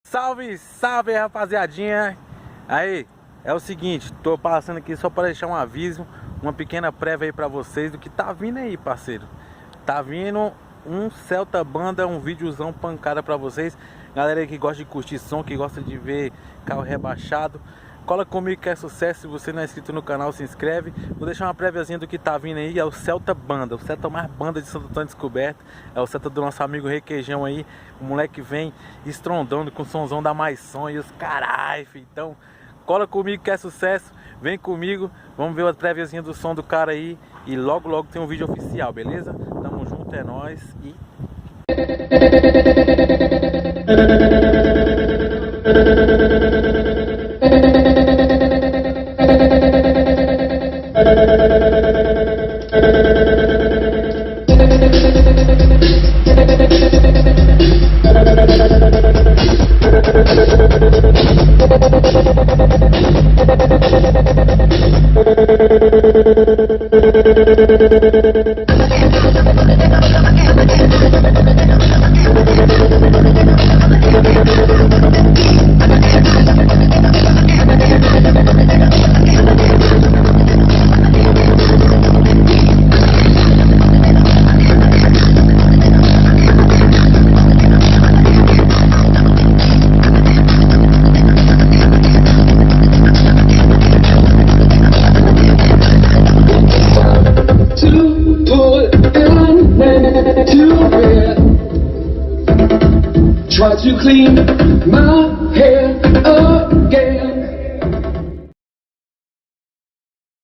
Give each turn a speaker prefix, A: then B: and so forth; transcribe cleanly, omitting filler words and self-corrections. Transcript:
A: Salve, salve rapaziadinha. Aí, é o seguinte, tô passando aqui só para deixar um aviso, uma pequena prévia aí pra vocês do que tá vindo aí, parceiro. Tá vindo um Celta Banda, um videozão pancada pra vocês. Galera aí que gosta de curtir som, que gosta de ver carro rebaixado, cola comigo que é sucesso. Se você não é inscrito no canal, se inscreve. Vou deixar uma préviazinha do que tá vindo aí. É o Celta Banda, o Celta mais banda de Santo Antônio Descoberto. É o Celta do nosso amigo Requeijão aí. O moleque vem estrondando com o somzão da Mais Som e os carai, filho. Então, cola comigo que é sucesso. Vem comigo, vamos ver a préviazinha do som do cara aí. E logo logo tem um vídeo oficial, beleza? Tamo junto, é nóis e...
B: Try to clean my hair up.